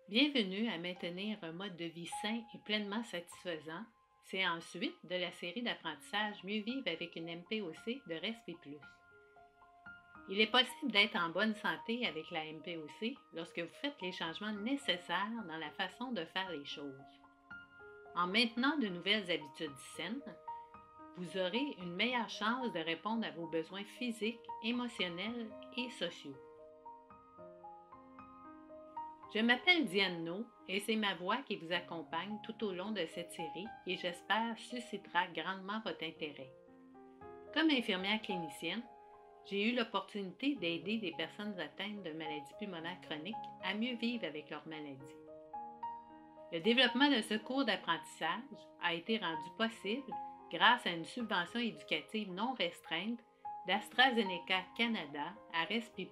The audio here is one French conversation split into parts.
Bienvenue à maintenir un mode de vie sain et pleinement satisfaisant. C'est ensuite de la série d'apprentissage Mieux vivre avec une MPOC de Respi+. Il est possible d'être en bonne santé avec la MPOC lorsque vous faites les changements nécessaires dans la façon de faire les choses. En maintenant de nouvelles habitudes saines, vous aurez une meilleure chance de répondre à vos besoins physiques, émotionnels et sociaux. Je m'appelle Diane No et c'est ma voix qui vous accompagne tout au long de cette série et j'espère suscitera grandement votre intérêt. Comme infirmière clinicienne, j'ai eu l'opportunité d'aider des personnes atteintes de maladies pulmonaires chroniques à mieux vivre avec leur maladie. Le développement de ce cours d'apprentissage a été rendu possible grâce à une subvention éducative non restreinte d'AstraZeneca Canada à Respi+,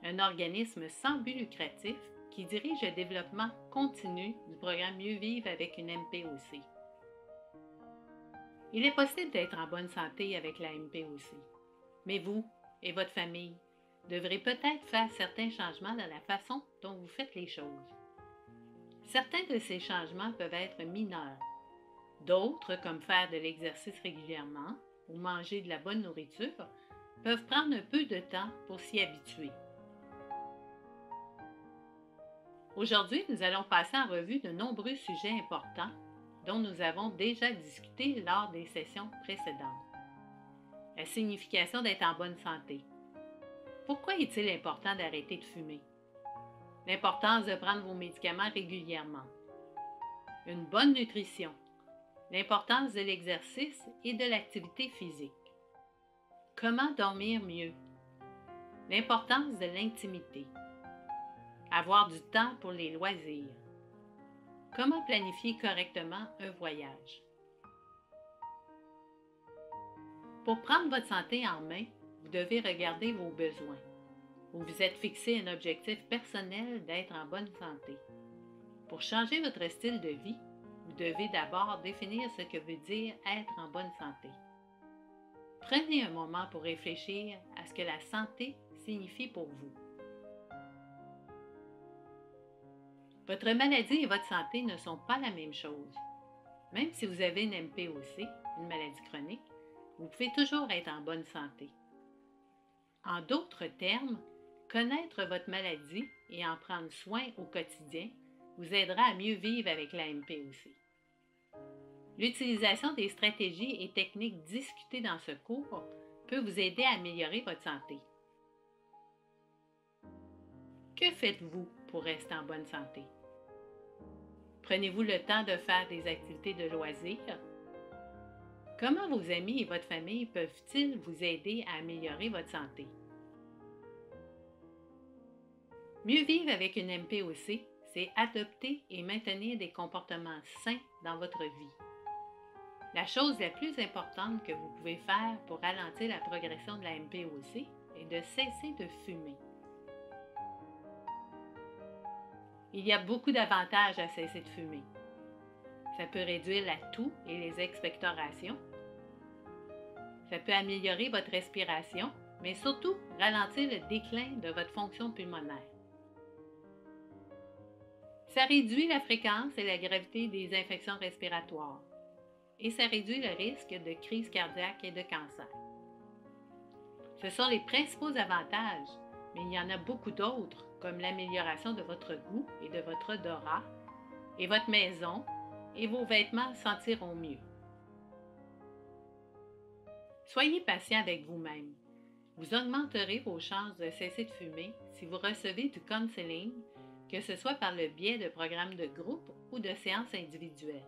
un organisme sans but lucratif qui dirige le développement continu du programme Mieux vivre avec une MPOC. Il est possible d'être en bonne santé avec la MPOC, mais vous et votre famille devrez peut-être faire certains changements dans la façon dont vous faites les choses. Certains de ces changements peuvent être mineurs. D'autres, comme faire de l'exercice régulièrement ou manger de la bonne nourriture, peuvent prendre un peu de temps pour s'y habituer. Aujourd'hui, nous allons passer en revue de nombreux sujets importants dont nous avons déjà discuté lors des sessions précédentes. La signification d'être en bonne santé. Pourquoi est-il important d'arrêter de fumer? L'importance de prendre vos médicaments régulièrement. Une bonne nutrition. L'importance de l'exercice et de l'activité physique. Comment dormir mieux? L'importance de l'intimité. Avoir du temps pour les loisirs. Comment planifier correctement un voyage? Pour prendre votre santé en main, vous devez regarder vos besoins. Vous vous êtes fixé un objectif personnel d'être en bonne santé. Pour changer votre style de vie, vous devez d'abord définir ce que veut dire être en bonne santé. Prenez un moment pour réfléchir à ce que la santé signifie pour vous. Votre maladie et votre santé ne sont pas la même chose. Même si vous avez une MPOC, une maladie chronique, vous pouvez toujours être en bonne santé. En d'autres termes, connaître votre maladie et en prendre soin au quotidien vous aidera à mieux vivre avec la MPOC. L'utilisation des stratégies et techniques discutées dans ce cours peut vous aider à améliorer votre santé. Que faites-vous pour rester en bonne santé? Prenez-vous le temps de faire des activités de loisirs? Comment vos amis et votre famille peuvent-ils vous aider à améliorer votre santé? Mieux vivre avec une MPOC, c'est adopter et maintenir des comportements sains dans votre vie. La chose la plus importante que vous pouvez faire pour ralentir la progression de la MPOC est de cesser de fumer. Il y a beaucoup d'avantages à cesser de fumer. Ça peut réduire la toux et les expectorations. Ça peut améliorer votre respiration, mais surtout ralentir le déclin de votre fonction pulmonaire. Ça réduit la fréquence et la gravité des infections respiratoires et ça réduit le risque de crise cardiaque et de cancer. Ce sont les principaux avantages, mais il y en a beaucoup d'autres, comme l'amélioration de votre goût et de votre odorat, et votre maison et vos vêtements sentiront mieux. Soyez patient avec vous-même. Vous augmenterez vos chances de cesser de fumer si vous recevez du counseling, que ce soit par le biais de programmes de groupe ou de séances individuelles.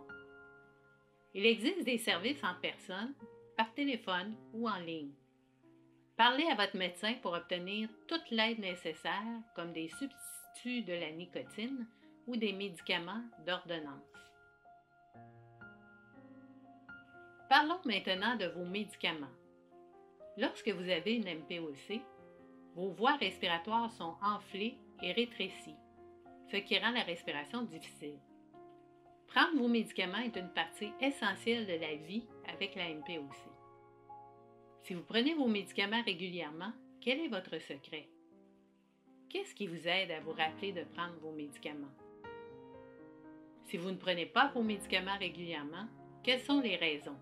Il existe des services en personne, par téléphone ou en ligne. Parlez à votre médecin pour obtenir toute l'aide nécessaire, comme des substituts de la nicotine ou des médicaments d'ordonnance. Parlons maintenant de vos médicaments. Lorsque vous avez une MPOC, vos voies respiratoires sont enflées et rétrécies, ce qui rend la respiration difficile. Prendre vos médicaments est une partie essentielle de la vie avec la MPOC. Si vous prenez vos médicaments régulièrement, quel est votre secret? Qu'est-ce qui vous aide à vous rappeler de prendre vos médicaments? Si vous ne prenez pas vos médicaments régulièrement, quelles sont les raisons?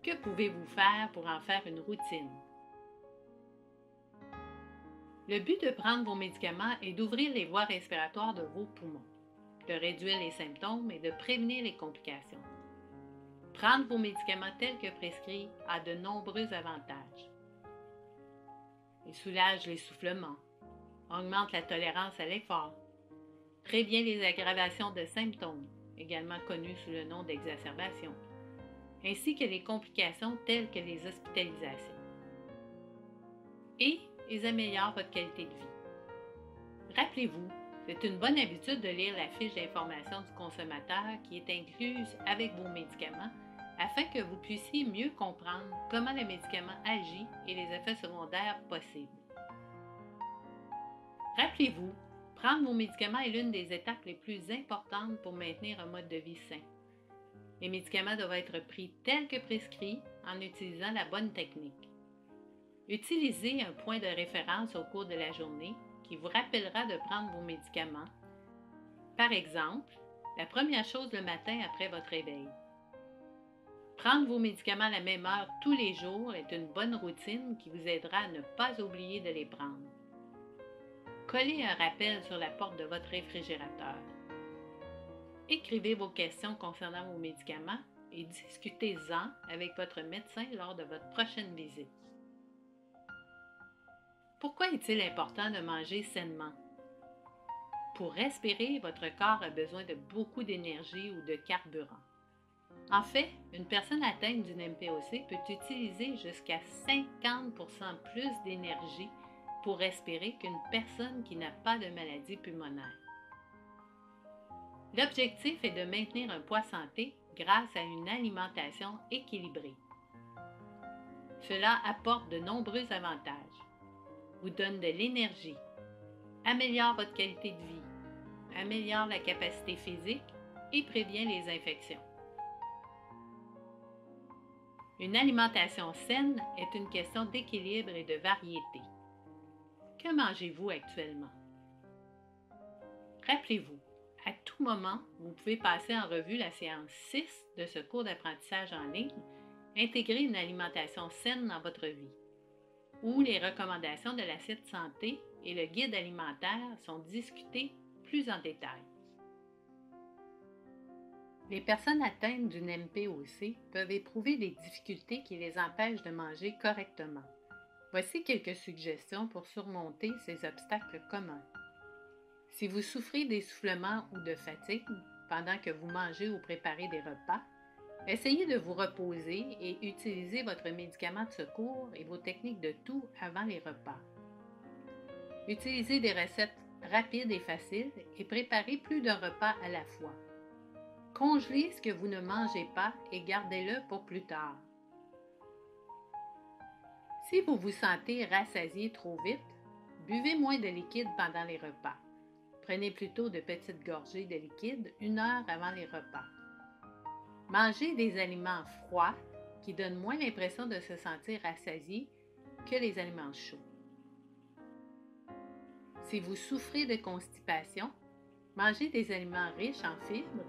Que pouvez-vous faire pour en faire une routine? Le but de prendre vos médicaments est d'ouvrir les voies respiratoires de vos poumons, de réduire les symptômes et de prévenir les complications. Prendre vos médicaments tels que prescrits a de nombreux avantages. Il soulage l'essoufflement, augmente la tolérance à l'effort, prévient les aggravations de symptômes, également connus sous le nom d'exacerbation, ainsi que les complications telles que les hospitalisations. Et ils améliorent votre qualité de vie. Rappelez-vous, c'est une bonne habitude de lire la fiche d'information du consommateur qui est incluse avec vos médicaments afin que vous puissiez mieux comprendre comment le médicament agit et les effets secondaires possibles. Rappelez-vous, prendre vos médicaments est l'une des étapes les plus importantes pour maintenir un mode de vie sain. Les médicaments doivent être pris tels que prescrits en utilisant la bonne technique. Utilisez un point de référence au cours de la journée qui vous rappellera de prendre vos médicaments. Par exemple, la première chose le matin après votre réveil. Prendre vos médicaments à la même heure tous les jours est une bonne routine qui vous aidera à ne pas oublier de les prendre. Collez un rappel sur la porte de votre réfrigérateur. Écrivez vos questions concernant vos médicaments et discutez-en avec votre médecin lors de votre prochaine visite. Pourquoi est-il important de manger sainement? Pour respirer, votre corps a besoin de beaucoup d'énergie ou de carburant. En fait, une personne atteinte d'une MPOC peut utiliser jusqu'à 50% plus d'énergie pour respirer qu'une personne qui n'a pas de maladie pulmonaire. L'objectif est de maintenir un poids santé grâce à une alimentation équilibrée. Cela apporte de nombreux avantages. Vous donne de l'énergie, améliore votre qualité de vie, améliore la capacité physique et prévient les infections. Une alimentation saine est une question d'équilibre et de variété. Que mangez-vous actuellement? Rappelez-vous, à tout moment, vous pouvez passer en revue la séance 6 de ce cours d'apprentissage en ligne, intégrer une alimentation saine dans votre vie, où les recommandations de l'assiette santé et le guide alimentaire sont discutés plus en détail. Les personnes atteintes d'une MPOC peuvent éprouver des difficultés qui les empêchent de manger correctement. Voici quelques suggestions pour surmonter ces obstacles communs. Si vous souffrez d'essoufflement ou de fatigue pendant que vous mangez ou préparez des repas, essayez de vous reposer et utilisez votre médicament de secours et vos techniques de toux avant les repas. Utilisez des recettes rapides et faciles et préparez plus d'un repas à la fois. Congelez ce que vous ne mangez pas et gardez-le pour plus tard. Si vous vous sentez rassasié trop vite, buvez moins de liquide pendant les repas. Prenez plutôt de petites gorgées de liquide 1 heure avant les repas. Mangez des aliments froids qui donnent moins l'impression de se sentir rassasié que les aliments chauds. Si vous souffrez de constipation, mangez des aliments riches en fibres,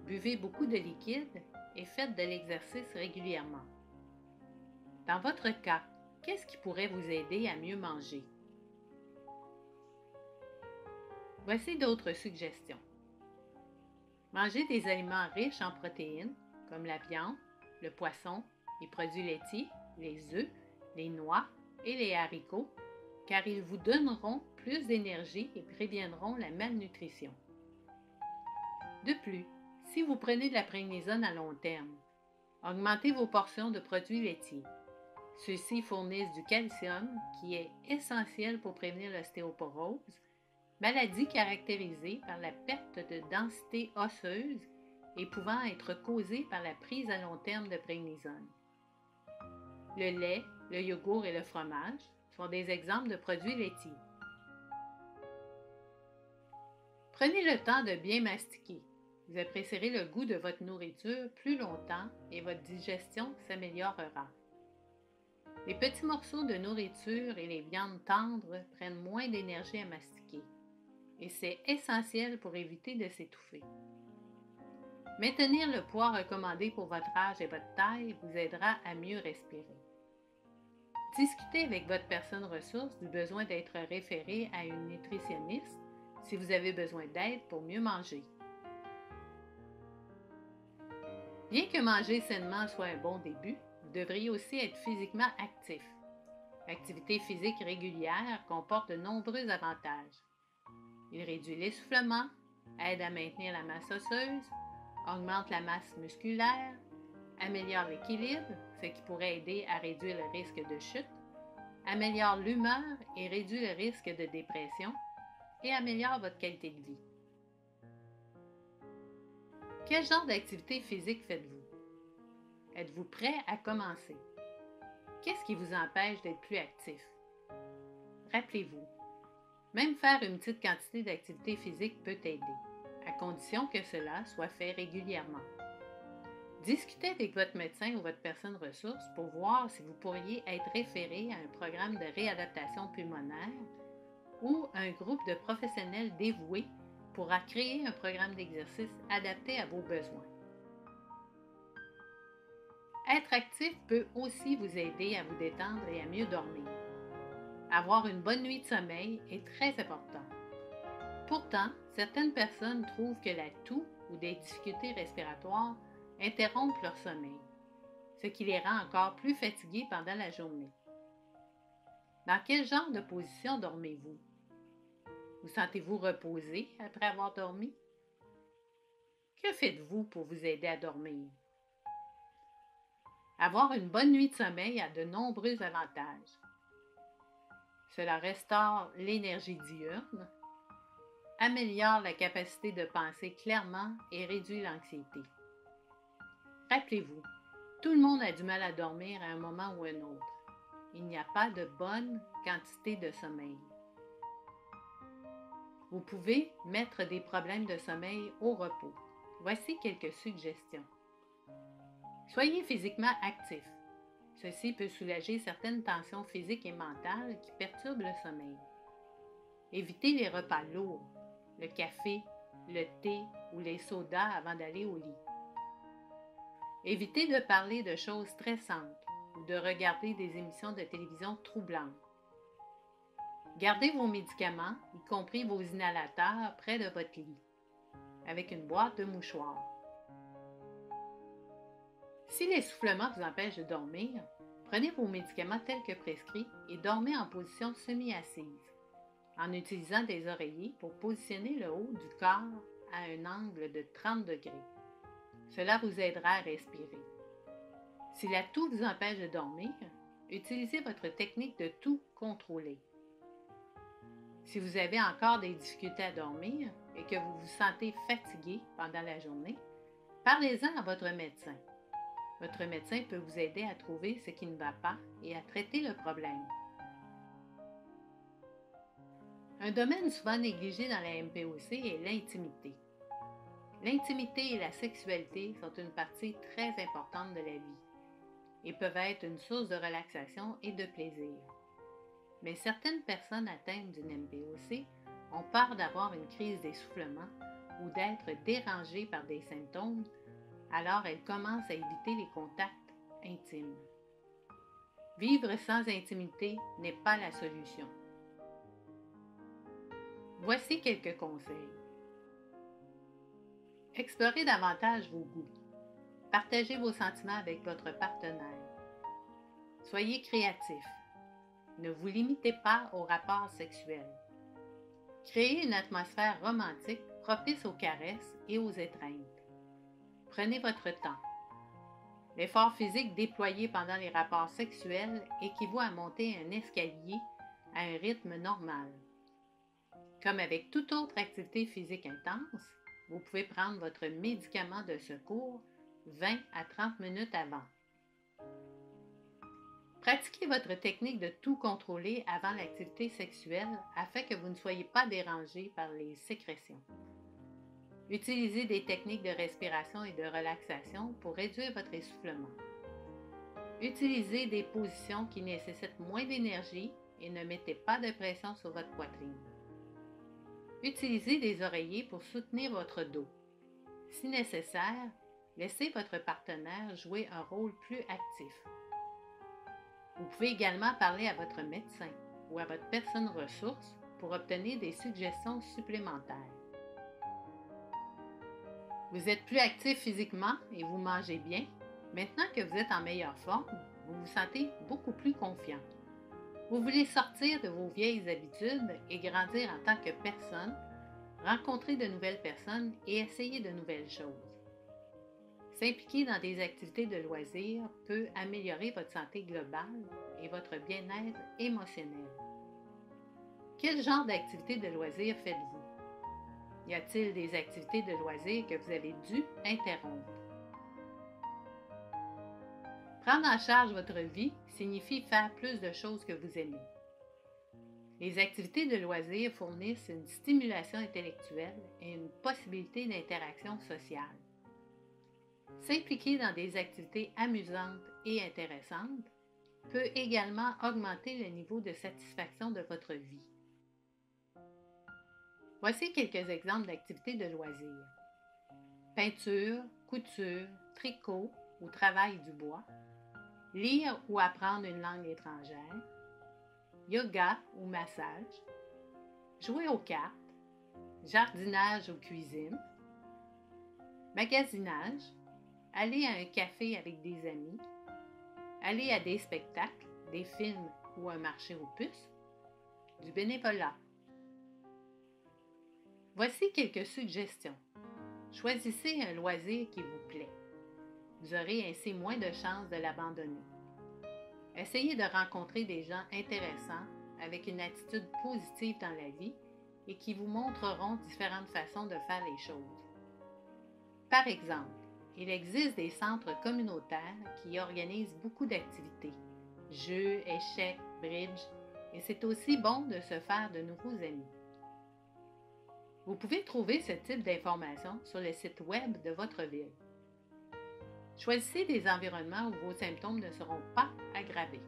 buvez beaucoup de liquide et faites de l'exercice régulièrement. Dans votre cas, qu'est-ce qui pourrait vous aider à mieux manger? Voici d'autres suggestions. Mangez des aliments riches en protéines, comme la viande, le poisson, les produits laitiers, les œufs, les noix et les haricots, car ils vous donneront plus d'énergie et préviendront la malnutrition. De plus, si vous prenez de la prednisone à long terme, augmentez vos portions de produits laitiers. Ceux-ci fournissent du calcium qui est essentiel pour prévenir l'ostéoporose, maladie caractérisée par la perte de densité osseuse et pouvant être causée par la prise à long terme de prednisone. Le lait, le yogourt et le fromage sont des exemples de produits laitiers. Prenez le temps de bien mastiquer. Vous apprécierez le goût de votre nourriture plus longtemps et votre digestion s'améliorera. Les petits morceaux de nourriture et les viandes tendres prennent moins d'énergie à mastiquer et c'est essentiel pour éviter de s'étouffer. Maintenir le poids recommandé pour votre âge et votre taille vous aidera à mieux respirer. Discutez avec votre personne ressource du besoin d'être référé à une nutritionniste si vous avez besoin d'aide pour mieux manger. Bien que manger sainement soit un bon début, vous devriez aussi être physiquement actif. L'activité physique régulière comporte de nombreux avantages. Il réduit l'essoufflement, aide à maintenir la masse osseuse, augmente la masse musculaire, améliore l'équilibre, ce qui pourrait aider à réduire le risque de chute, améliore l'humeur et réduit le risque de dépression et améliore votre qualité de vie. Quel genre d'activité physique faites-vous? Êtes-vous prêt à commencer? Qu'est-ce qui vous empêche d'être plus actif? Rappelez-vous, même faire une petite quantité d'activité physique peut aider, à condition que cela soit fait régulièrement. Discutez avec votre médecin ou votre personne ressource pour voir si vous pourriez être référé à un programme de réadaptation pulmonaire ou un groupe de professionnels dévoués pourra créer un programme d'exercice adapté à vos besoins. Être actif peut aussi vous aider à vous détendre et à mieux dormir. Avoir une bonne nuit de sommeil est très important. Pourtant, certaines personnes trouvent que la toux ou des difficultés respiratoires interrompent leur sommeil, ce qui les rend encore plus fatigués pendant la journée. Dans quel genre de position dormez-vous? Vous sentez-vous reposé après avoir dormi? Que faites-vous pour vous aider à dormir? Avoir une bonne nuit de sommeil a de nombreux avantages. Cela restaure l'énergie diurne, améliore la capacité de penser clairement et réduit l'anxiété. Rappelez-vous, tout le monde a du mal à dormir à un moment ou un autre. Il n'y a pas de bonne quantité de sommeil. Vous pouvez mettre des problèmes de sommeil au repos. Voici quelques suggestions. Soyez physiquement actif. Ceci peut soulager certaines tensions physiques et mentales qui perturbent le sommeil. Évitez les repas lourds, le café, le thé ou les sodas avant d'aller au lit. Évitez de parler de choses stressantes ou de regarder des émissions de télévision troublantes. Gardez vos médicaments, y compris vos inhalateurs, près de votre lit, avec une boîte de mouchoirs. Si l'essoufflement vous empêche de dormir, prenez vos médicaments tels que prescrits et dormez en position semi-assise, en utilisant des oreillers pour positionner le haut du corps à un angle de 30 degrés. Cela vous aidera à respirer. Si la toux vous empêche de dormir, utilisez votre technique de toux contrôlée. Si vous avez encore des difficultés à dormir et que vous vous sentez fatigué pendant la journée, parlez-en à votre médecin. Votre médecin peut vous aider à trouver ce qui ne va pas et à traiter le problème. Un domaine souvent négligé dans la MPOC est l'intimité. L'intimité et la sexualité sont une partie très importante de la vie et peuvent être une source de relaxation et de plaisir. Mais certaines personnes atteintes d'une MPOC ont peur d'avoir une crise d'essoufflement ou d'être dérangées par des symptômes, alors elles commencent à éviter les contacts intimes. Vivre sans intimité n'est pas la solution. Voici quelques conseils. Explorez davantage vos goûts. Partagez vos sentiments avec votre partenaire. Soyez créatif. Ne vous limitez pas aux rapports sexuels. Créez une atmosphère romantique propice aux caresses et aux étreintes. Prenez votre temps. L'effort physique déployé pendant les rapports sexuels équivaut à monter un escalier à un rythme normal. Comme avec toute autre activité physique intense, vous pouvez prendre votre médicament de secours 20 à 30 minutes avant. Pratiquez votre technique de toux contrôler avant l'activité sexuelle afin que vous ne soyez pas dérangé par les sécrétions. Utilisez des techniques de respiration et de relaxation pour réduire votre essoufflement. Utilisez des positions qui nécessitent moins d'énergie et ne mettez pas de pression sur votre poitrine. Utilisez des oreillers pour soutenir votre dos. Si nécessaire, laissez votre partenaire jouer un rôle plus actif. Vous pouvez également parler à votre médecin ou à votre personne ressource pour obtenir des suggestions supplémentaires. Vous êtes plus actif physiquement et vous mangez bien. Maintenant que vous êtes en meilleure forme, vous vous sentez beaucoup plus confiant. Vous voulez sortir de vos vieilles habitudes et grandir en tant que personne, rencontrer de nouvelles personnes et essayer de nouvelles choses. S'impliquer dans des activités de loisirs peut améliorer votre santé globale et votre bien-être émotionnel. Quel genre d'activités de loisirs faites-vous? Y a-t-il des activités de loisirs que vous avez dû interrompre? Prendre en charge votre vie signifie faire plus de choses que vous aimez. Les activités de loisirs fournissent une stimulation intellectuelle et une possibilité d'interaction sociale. S'impliquer dans des activités amusantes et intéressantes peut également augmenter le niveau de satisfaction de votre vie. Voici quelques exemples d'activités de loisirs. Peinture, couture, tricot ou travail du bois. Lire ou apprendre une langue étrangère, yoga ou massage, jouer aux cartes, jardinage ou cuisine, magasinage, aller à un café avec des amis, aller à des spectacles, des films ou un marché aux puces, du bénévolat. Voici quelques suggestions. Choisissez un loisir qui vous plaît. Vous aurez ainsi moins de chances de l'abandonner. Essayez de rencontrer des gens intéressants avec une attitude positive dans la vie et qui vous montreront différentes façons de faire les choses. Par exemple, il existe des centres communautaires qui organisent beaucoup d'activités, jeux, échecs, bridge, et c'est aussi bon de se faire de nouveaux amis. Vous pouvez trouver ce type d'informations sur le site web de votre ville. Choisissez des environnements où vos symptômes ne seront pas aggravés.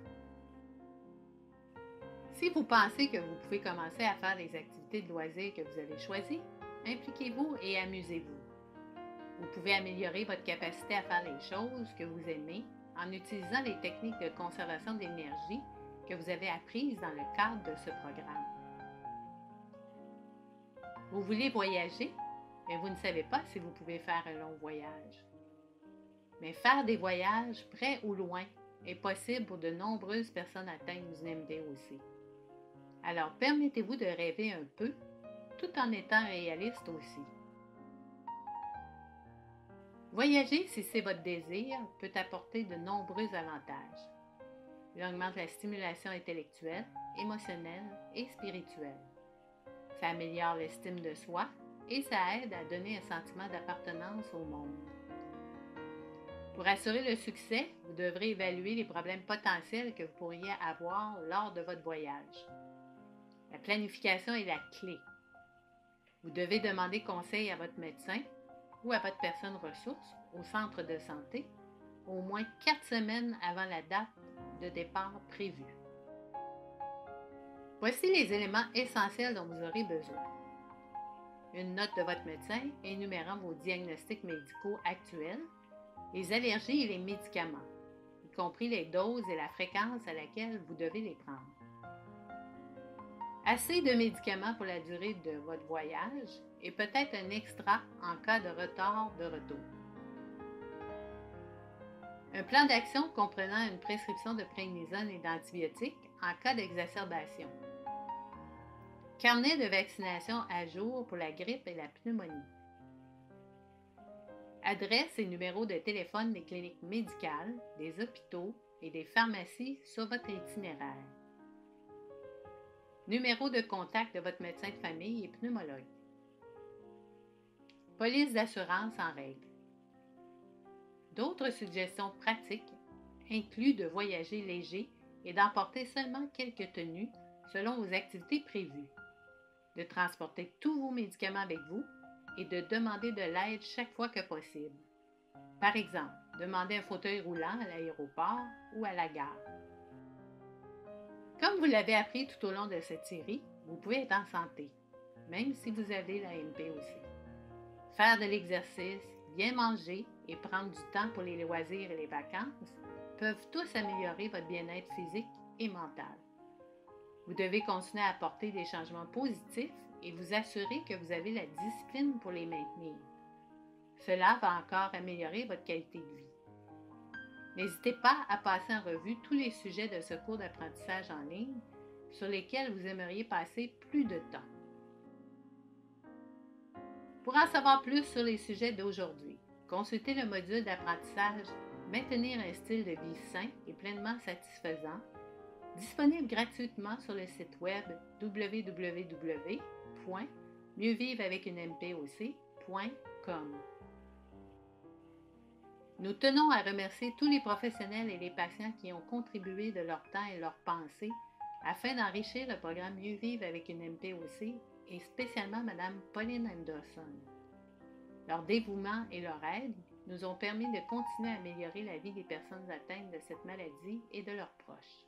Si vous pensez que vous pouvez commencer à faire les activités de loisirs que vous avez choisies, impliquez-vous et amusez-vous. Vous pouvez améliorer votre capacité à faire les choses que vous aimez en utilisant les techniques de conservation d'énergie que vous avez apprises dans le cadre de ce programme. Vous voulez voyager, mais vous ne savez pas si vous pouvez faire un long voyage. Mais faire des voyages près ou loin est possible pour de nombreuses personnes atteintes du NMD aussi. Alors permettez-vous de rêver un peu, tout en étant réaliste aussi. Voyager, si c'est votre désir, peut apporter de nombreux avantages. Il augmente la stimulation intellectuelle, émotionnelle et spirituelle. Ça améliore l'estime de soi et ça aide à donner un sentiment d'appartenance au monde. Pour assurer le succès, vous devrez évaluer les problèmes potentiels que vous pourriez avoir lors de votre voyage. La planification est la clé. Vous devez demander conseil à votre médecin ou à votre personne ressource au centre de santé au moins 4 semaines avant la date de départ prévue. Voici les éléments essentiels dont vous aurez besoin. Une note de votre médecin énumérant vos diagnostics médicaux actuels, les allergies et les médicaments, y compris les doses et la fréquence à laquelle vous devez les prendre. Assez de médicaments pour la durée de votre voyage et peut-être un extra en cas de retard de retour. Un plan d'action comprenant une prescription de prednisone et d'antibiotiques en cas d'exacerbation. Carnet de vaccination à jour pour la grippe et la pneumonie. Adresse et numéro de téléphone des cliniques médicales, des hôpitaux et des pharmacies sur votre itinéraire. Numéro de contact de votre médecin de famille et pneumologue. Police d'assurance en règle. D'autres suggestions pratiques incluent de voyager léger et d'emporter seulement quelques tenues selon vos activités prévues, de transporter tous vos médicaments avec vous et de demander de l'aide chaque fois que possible. Par exemple, demandez un fauteuil roulant à l'aéroport ou à la gare. Comme vous l'avez appris tout au long de cette série, vous pouvez être en santé, même si vous avez la MP aussi. Faire de l'exercice, bien manger et prendre du temps pour les loisirs et les vacances peuvent tous améliorer votre bien-être physique et mental. Vous devez continuer à apporter des changements positifs et vous assurer que vous avez la discipline pour les maintenir. Cela va encore améliorer votre qualité de vie. N'hésitez pas à passer en revue tous les sujets de ce cours d'apprentissage en ligne sur lesquels vous aimeriez passer plus de temps. Pour en savoir plus sur les sujets d'aujourd'hui, consultez le module d'apprentissage Maintenir un style de vie sain et pleinement satisfaisant, disponible gratuitement sur le site web www.mieuxvivreavecunempOC.com. Nous tenons à remercier tous les professionnels et les patients qui ont contribué de leur temps et leur pensée afin d'enrichir le programme Mieux vivre avec une MPOC et spécialement Mme Pauline Anderson. Leur dévouement et leur aide nous ont permis de continuer à améliorer la vie des personnes atteintes de cette maladie et de leurs proches.